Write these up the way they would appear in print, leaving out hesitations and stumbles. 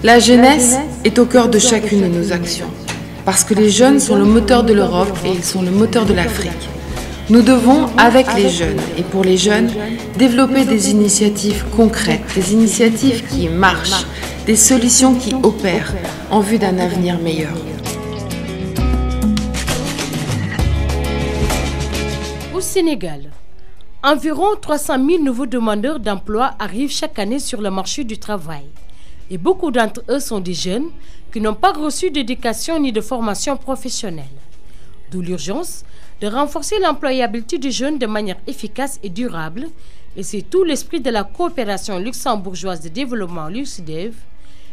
La jeunesse est au cœur de chacune de nos actions, parce que les jeunes sont le moteur de l'Europe et ils sont le moteur de l'Afrique. Nous devons, avec les jeunes et pour les jeunes, développer des initiatives concrètes, des initiatives qui marchent, des solutions qui opèrent en vue d'un avenir meilleur. Au Sénégal, environ 300 000 nouveaux demandeurs d'emploi arrivent chaque année sur le marché du travail. Et beaucoup d'entre eux sont des jeunes qui n'ont pas reçu d'éducation ni de formation professionnelle. D'où l'urgence de renforcer l'employabilité des jeunes de manière efficace et durable. Et c'est tout l'esprit de la coopération luxembourgeoise de développement LUCDEV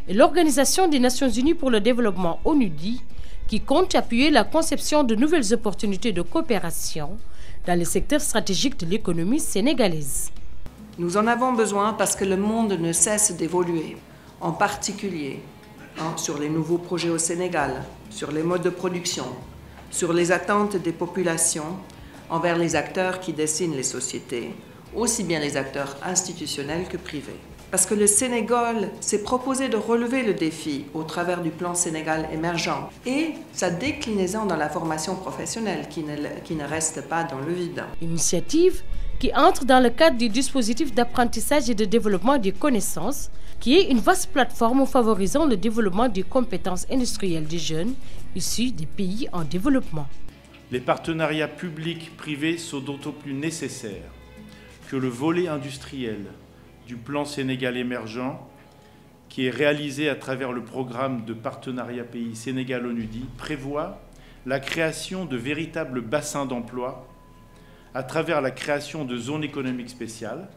et l'Organisation des Nations Unies pour le développement ONUDI qui compte appuyer la conception de nouvelles opportunités de coopération dans les secteurs stratégiques de l'économie sénégalaise. Nous en avons besoin parce que le monde ne cesse d'évoluer. En particulier sur les nouveaux projets au Sénégal, sur les modes de production, sur les attentes des populations envers les acteurs qui dessinent les sociétés, aussi bien les acteurs institutionnels que privés. Parce que le Sénégal s'est proposé de relever le défi au travers du plan Sénégal émergent et sa déclinaison dans la formation professionnelle qui ne reste pas dans le vide. Initiative qui entre dans le cadre du dispositif d'apprentissage et de développement des connaissances, qui est une vaste plateforme favorisant le développement des compétences industrielles des jeunes issus des pays en développement. Les partenariats publics-privés sont d'autant plus nécessaires que le volet industriel du plan Sénégal émergent, qui est réalisé à travers le programme de partenariat pays Sénégal-ONUDI, prévoit la création de véritables bassins d'emploi à travers la création de zones économiques spéciales,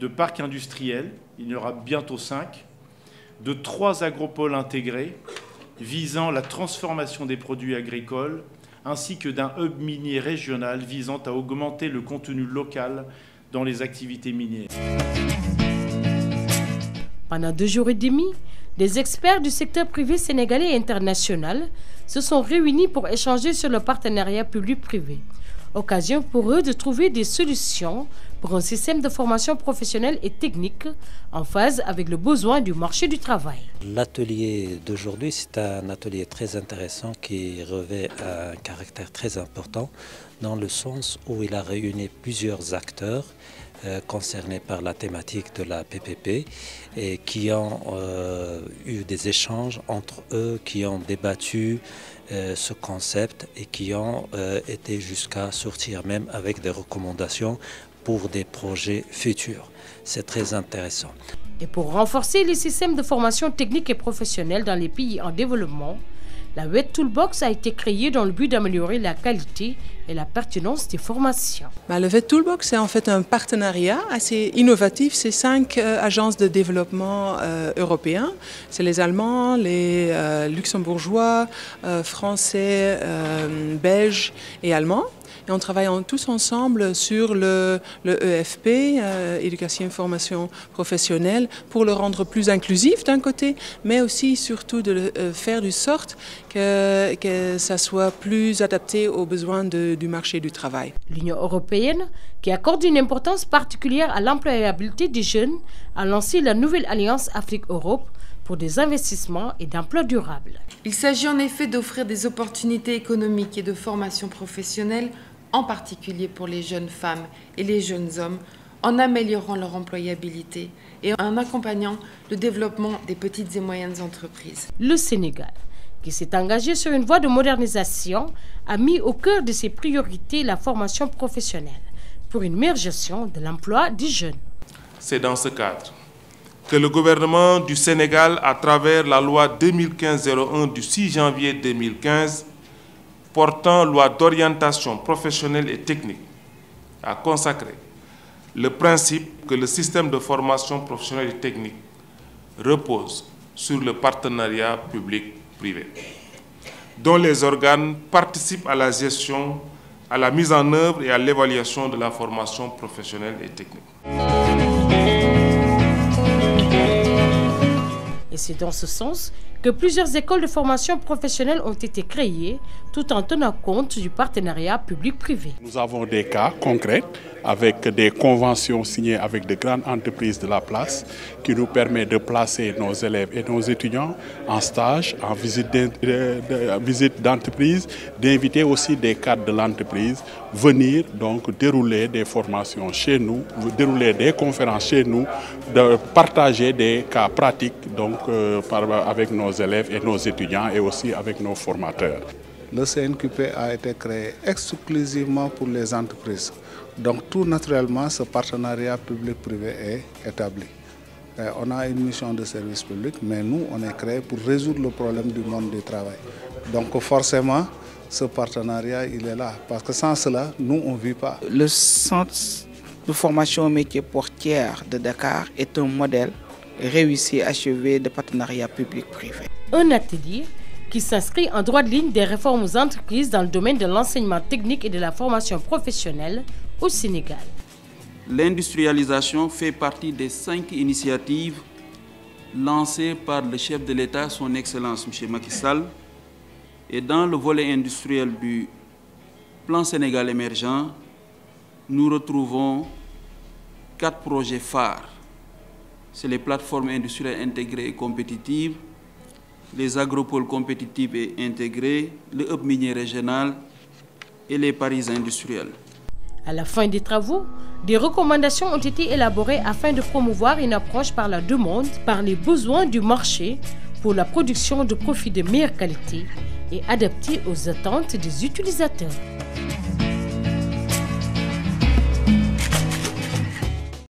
de parcs industriels, il y en aura bientôt 5, de 3 agropoles intégrés visant la transformation des produits agricoles, ainsi que d'un hub minier régional visant à augmenter le contenu local dans les activités minières. Pendant 2 jours et demi, des experts du secteur privé sénégalais et international se sont réunis pour échanger sur le partenariat public-privé. Occasion pour eux de trouver des solutions pour un système de formation professionnelle et technique en phase avec le besoin du marché du travail. L'atelier d'aujourd'hui, c'est un atelier très intéressant qui revêt un caractère très important dans le sens où il a réuni plusieurs acteurs concernés par la thématique de la PPP et qui ont eu des échanges entre eux, qui ont débattu ce concept et qui ont été jusqu'à sortir même avec des recommandations pour des projets futurs. C'est très intéressant. Et pour renforcer les systèmes de formation technique et professionnelle dans les pays en développement, la WET Toolbox a été créée dans le but d'améliorer la qualité et la pertinence des formations. Le WET Toolbox est en fait un partenariat assez innovatif. C'est 5 agences de développement européens. C'est les Allemands, les Luxembourgeois, Français, Belges et Allemands. Et on travaille tous ensemble sur le EFP, éducation et formation professionnelle, pour le rendre plus inclusif d'un côté, mais aussi surtout de le faire de sorte que ça soit plus adapté aux besoins du marché du travail. L'Union européenne, qui accorde une importance particulière à l'employabilité des jeunes, a lancé la nouvelle Alliance Afrique-Europe pour des investissements et d'emplois durables. Il s'agit en effet d'offrir des opportunités économiques et de formation professionnelle, en particulier pour les jeunes femmes et les jeunes hommes, en améliorant leur employabilité et en accompagnant le développement des petites et moyennes entreprises. Le Sénégal, qui s'est engagé sur une voie de modernisation, a mis au cœur de ses priorités la formation professionnelle pour une meilleure gestion de l'emploi des jeunes. C'est dans ce cadre que le gouvernement du Sénégal, à travers la loi 2015-01 du 6 janvier 2015, portant loi d'orientation professionnelle et technique, a consacré le principe que le système de formation professionnelle et technique repose sur le partenariat public-privé, dont les organes participent à la gestion, à la mise en œuvre et à l'évaluation de la formation professionnelle et technique. Et c'est dans ce sens que plusieurs écoles de formation professionnelle ont été créées, tout en tenant compte du partenariat public-privé. Nous avons des cas concrets avec des conventions signées avec de grandes entreprises de la place qui nous permettent de placer nos élèves et nos étudiants en stage, en visite d'entreprise, d'inviter aussi des cadres de l'entreprise venir donc dérouler des formations chez nous, dérouler des conférences chez nous, de partager des cas pratiques donc, avec nos élèves et nos étudiants et aussi avec nos formateurs. Le CNQP a été créé exclusivement pour les entreprises. Donc tout naturellement, ce partenariat public-privé est établi. On a une mission de service public, mais nous, on est créé pour résoudre le problème du monde du travail. Donc forcément, ce partenariat, il est là. Parce que sans cela, nous, on ne vit pas. Le centre de formation au métier portière de Dakar est un modèle réussi achevé de partenariat public-privé. Un atelier qui s'inscrit en droite ligne des réformes aux entreprises dans le domaine de l'enseignement technique et de la formation professionnelle au Sénégal. L'industrialisation fait partie des 5 initiatives lancées par le chef de l'État, son Excellence M. Macky Sall. Et dans le volet industriel du plan Sénégal émergent, nous retrouvons 4 projets phares. C'est les plateformes industrielles intégrées et compétitives, les agropoles compétitifs et intégrés, le hub minier régional et les paris industriels. À la fin des travaux, des recommandations ont été élaborées afin de promouvoir une approche par la demande, par les besoins du marché pour la production de profits de meilleure qualité et adaptés aux attentes des utilisateurs.